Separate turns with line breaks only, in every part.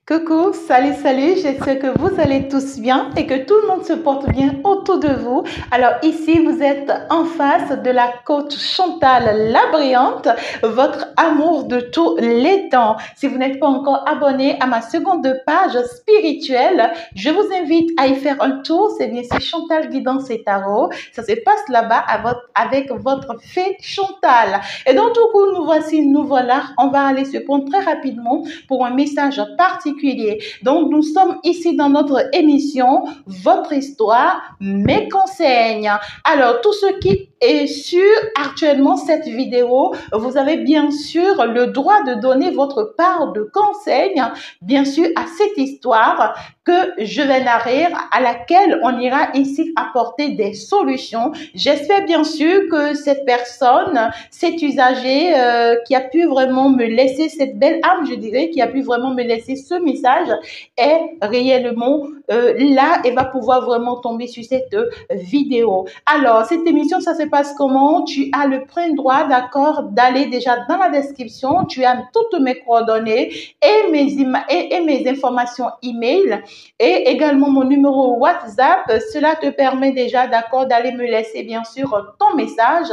Coucou, salut, salut, j'espère que vous allez tous bien et que tout le monde se porte bien autour de vous. Alors ici, vous êtes en face de la coach Chantal la Brillante, votre amour de tous les temps. Si vous n'êtes pas encore abonné à ma seconde page spirituelle, je vous invite à y faire un tour. C'est bien, c'est Chantal Guidance et Tarot. Ça se passe là-bas avec votre fée Chantal. Et donc, du coup, nous voilà. On va aller se prendre très rapidement pour un message particulier. Donc, nous sommes ici dans notre émission, votre histoire, mes conseils. Alors, tout ce qui est sur actuellement cette vidéo, vous avez bien sûr le droit de donner votre part de conseils, bien sûr, à cette histoire que je vais narrer, à laquelle on ira ici apporter des solutions. J'espère bien sûr que cette personne, cet usager qui a pu vraiment me laisser cette belle âme, je dirais, qui a pu vraiment me laisser ce message, est réellement là et va pouvoir vraiment tomber sur cette vidéo. Alors, cette émission, ça se passe comment? Tu as le plein droit, d'accord, d'aller déjà dans la description. Tu as toutes mes coordonnées et mes informations email et également mon numéro WhatsApp. Cela te permet déjà, d'accord, d'aller me laisser bien sûr ton message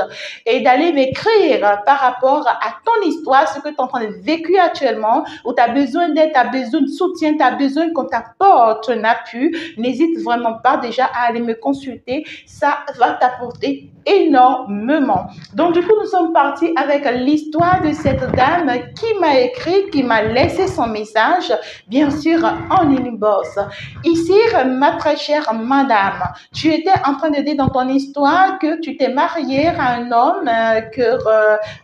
et d'aller m'écrire par rapport à ton histoire, ce que tu es en train de vivre actuellement, où tu as besoin d'aide, tu as besoin de soutien, tu as besoin qu'on t'apporte un appui. N'hésite vraiment pas déjà à aller me consulter. Ça va t'apporter énormément. Donc, du coup, nous sommes partis avec l'histoire de cette dame qui m'a écrit, qui m'a laissé son message, bien sûr, en inbox. Ici, ma très chère madame, tu étais en train de dire dans ton histoire que tu t'es mariée à un homme,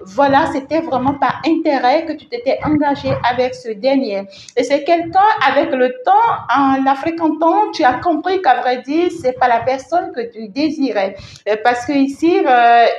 voilà, c'était vraiment par intérêt que tu t'étais engagée avec ce dernier. Et c'est quelqu'un, avec le temps, en la fréquentant, tu as compris qu'à vrai dire, c'est pas la personne que tu désirais. Parce que ici,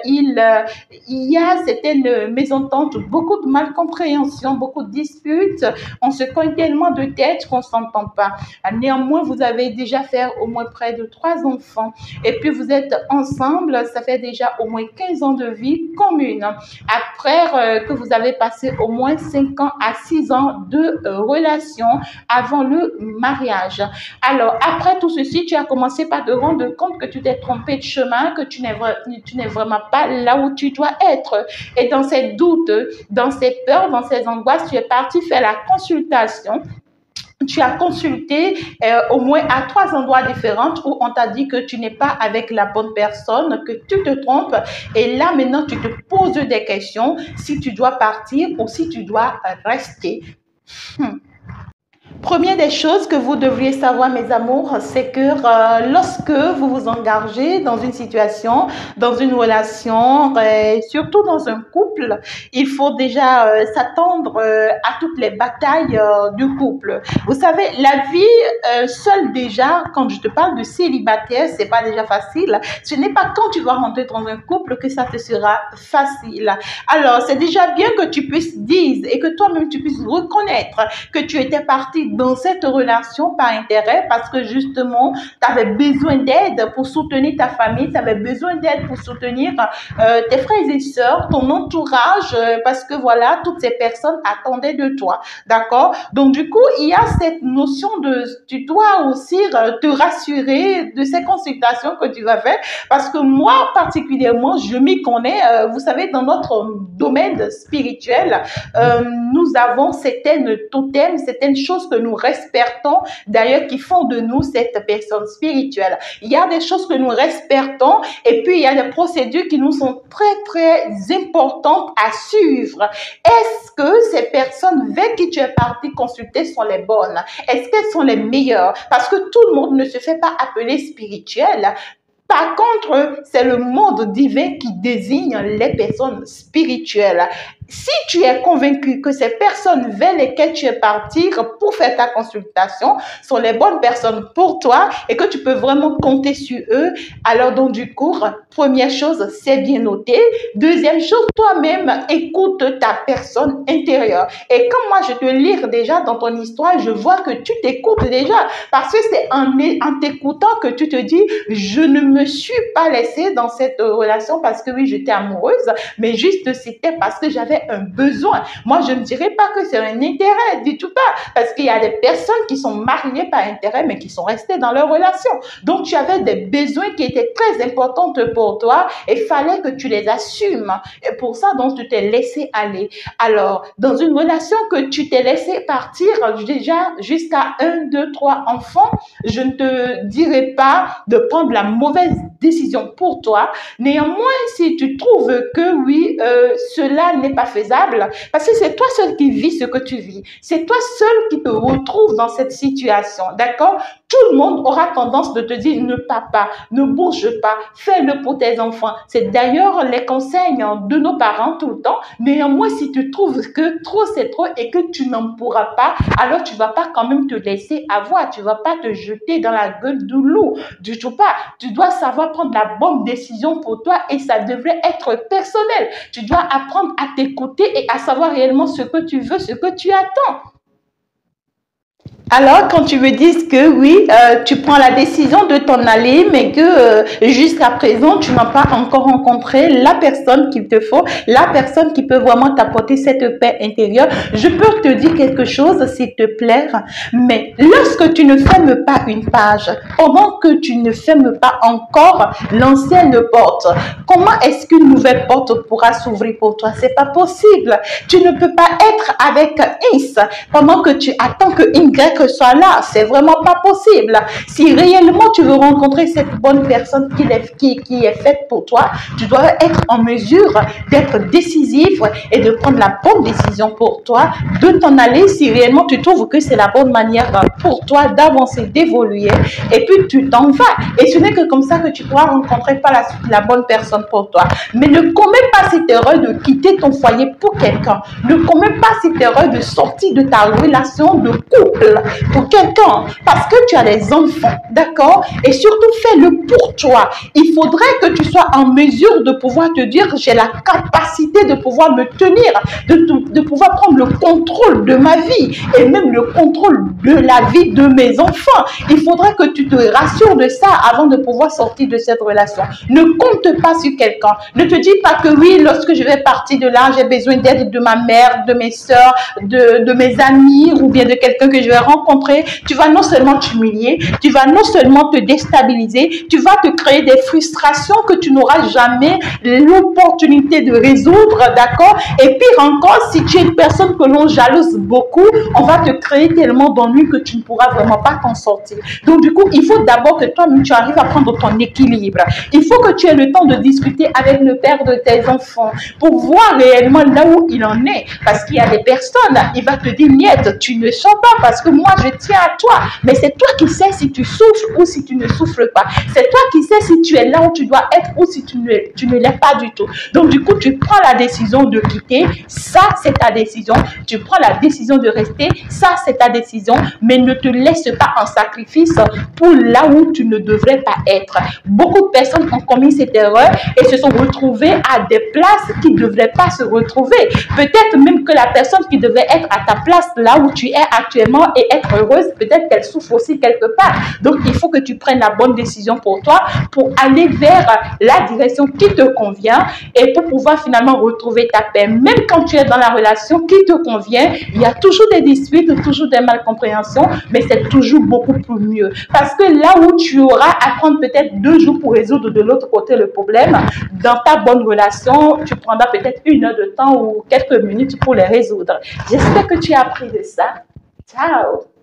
il y a certaines mésententes, beaucoup de malcompréhension, beaucoup de disputes. On se cogne tellement de tête qu'on s'entend pas. Néanmoins, vous avez déjà fait au moins près de 3 enfants. Et puis, vous êtes ensemble, ça fait déjà au moins 15 ans de vie commune. Après que vous avez passé au moins 5 ans à 6 ans de relation avant le mariage. Alors, après tout ceci, tu as commencé par te rendre compte que tu t'es trompé de chemin, que tu n'es vraiment pas là où tu dois être. Et dans ces doutes, dans ces peurs, dans ces angoisses, tu es parti faire la consultation. Tu as consulté au moins à 3 endroits différents où on t'a dit que tu n'es pas avec la bonne personne, que tu te trompes. Et là, maintenant, tu te poses des questions si tu dois partir ou si tu dois rester. Première des choses que vous devriez savoir, mes amours, c'est que lorsque vous vous engagez dans une situation, dans une relation, surtout dans un couple, il faut déjà s'attendre à toutes les batailles du couple. Vous savez, la vie seule déjà, quand je te parle de célibataire, c'est pas déjà facile. Ce n'est pas quand tu vas rentrer dans un couple que ça te sera facile. Alors, c'est déjà bien que tu puisses dire et que toi-même tu puisses reconnaître que tu étais parti dans cette relation par intérêt parce que justement, tu avais besoin d'aide pour soutenir ta famille, tu avais besoin d'aide pour soutenir tes frères et sœurs, ton entourage, parce que voilà, toutes ces personnes attendaient de toi. D'accord? Donc, du coup, il y a cette notion de, tu dois aussi te rassurer de ces consultations que tu vas faire parce que moi, particulièrement, je m'y connais. Vous savez, dans notre domaine spirituel, nous avons certaines totems, certaines choses que nous respectons, d'ailleurs, qui font de nous cette personne spirituelle. Il y a des choses que nous respectons et puis il y a des procédures qui nous sont très, très importantes à suivre. Est-ce que ces personnes vers qui tu es parti consulter sont les bonnes? Est-ce qu'elles sont les meilleures? Parce que tout le monde ne se fait pas appeler spirituel. Par contre, c'est le monde divin qui désigne les personnes spirituelles. Si tu es convaincu que ces personnes vers lesquelles tu es parti pour faire ta consultation sont les bonnes personnes pour toi et que tu peux vraiment compter sur eux, alors donc du coup, première chose, c'est bien noté. Deuxième chose, toi-même, écoute ta personne intérieure. Et comme moi, je te lis déjà dans ton histoire, je vois que tu t'écoutes déjà parce que c'est en t'écoutant que tu te dis, je ne me suis pas laissée dans cette relation parce que oui, j'étais amoureuse, mais juste c'était parce que j'avais avait un besoin. Moi, je ne dirais pas que c'est un intérêt, du tout pas, parce qu'il y a des personnes qui sont mariées par intérêt, mais qui sont restées dans leur relation. Donc, tu avais des besoins qui étaient très importants pour toi et il fallait que tu les assumes. Et pour ça, donc, tu t'es laissé aller. Alors, dans une relation que tu t'es laissé partir déjà jusqu'à 1, 2, 3 enfants, je ne te dirais pas de prendre la mauvaise décision pour toi. Néanmoins, si tu trouves que oui, cela n'est pas faisable, parce que c'est toi seul qui vis ce que tu vis. C'est toi seul qui te retrouve dans cette situation, d'accord? Tout le monde aura tendance de te dire ne pars pas, ne bouge pas, fais-le pour tes enfants. C'est d'ailleurs les conseils de nos parents tout le temps. Néanmoins, si tu trouves que trop c'est trop et que tu n'en pourras pas, alors tu vas pas quand même te laisser avoir. Tu vas pas te jeter dans la gueule du loup. Du tout pas. Tu dois savoir prendre la bonne décision pour toi et ça devrait être personnel. Tu dois apprendre à t'écouter et à savoir réellement ce que tu veux, ce que tu attends. Alors, quand tu me dis que oui, tu prends la décision de t'en aller, mais que jusqu'à présent, tu n'as pas encore rencontré la personne qu'il te faut, la personne qui peut vraiment t'apporter cette paix intérieure, je peux te dire quelque chose, s'il te plaît. Mais lorsque tu ne fermes pas une page, pendant que tu ne fermes pas encore l'ancienne porte, comment est-ce qu'une nouvelle porte pourra s'ouvrir pour toi? C'est pas possible. Tu ne peux pas être avec X pendant que tu attends que Y soit là. C'est vraiment pas possible. Si réellement tu veux rencontrer cette bonne personne qui est faite pour toi, tu dois être en mesure d'être décisif et de prendre la bonne décision pour toi, de t'en aller si réellement tu trouves que c'est la bonne manière pour toi d'avancer, d'évoluer, et puis tu t'en vas. Et ce n'est que comme ça que tu pourras rencontrer par la suite la bonne personne pour toi. Mais ne commets pas cette erreur de quitter ton foyer pour quelqu'un. Ne commets pas cette erreur de sortir de ta relation de couple pour quelqu'un parce que tu as des enfants, d'accord? Et surtout, fais-le pour toi. Il faudrait que tu sois en mesure de pouvoir te dire, j'ai la capacité de pouvoir me tenir, de pouvoir prendre le contrôle de ma vie et même le contrôle de la vie de mes enfants. Il faudrait que tu te rassures de ça avant de pouvoir sortir de cette relation. Ne compte pas sur quelqu'un. Ne te dis pas que oui, lorsque je vais partir de là, j'ai besoin d'aide de ma mère, de mes soeurs, de mes amis ou bien de quelqu'un que je vais rencontrer. Tu vas non seulement t'humilier, tu vas non seulement te déstabiliser, tu vas te créer des frustrations que tu n'auras jamais l'opportunité de résoudre, d'accord? Et pire encore, si tu es une personne que l'on jalouse beaucoup, on va te créer tellement d'ennuis que tu ne pourras vraiment pas t'en sortir. Donc du coup, il faut d'abord que toi-même tu arrives à prendre ton équilibre. Il faut que tu aies le temps de discuter avec le père de tes enfants pour voir réellement là où il en est. Parce qu'il y a des personnes, il va te dire, Niette, tu ne sens pas parce que moi je tiens à toi. Mais c'est toi qui sais si tu souffres ou si tu ne souffres pas. C'est toi qui sais si tu es là où tu dois être ou si tu ne l'es pas du tout. Donc du coup, tu prends la décision de quitter. Ça, c'est ta décision. Tu prends la décision de rester. Ça, c'est ta décision. Mais ne te laisse pas en sacrifice pour là où tu ne devrais pas être. Beaucoup de personnes ont commis cette erreur et se sont retrouvées à des places qui ne devraient pas se retrouver. Peut-être même que la personne qui devait être à ta place là où tu es actuellement et être heureuse, peut-être qu'elle souffre aussi quelque part. Donc, il faut que tu prennes la bonne décision pour toi, pour aller vers la direction qui te convient et pour pouvoir finalement retrouver ta paix. Même quand tu es dans la relation qui te convient, il y a toujours des disputes, toujours des malcompréhensions, mais c'est toujours beaucoup plus mieux. Parce que là où tu auras à prendre peut-être 2 jours pour résoudre de l'autre côté le problème, dans ta bonne relation, tu prendras peut-être 1 heure de temps ou quelques minutes pour les résoudre. J'espère que tu as appris de ça. Ciao!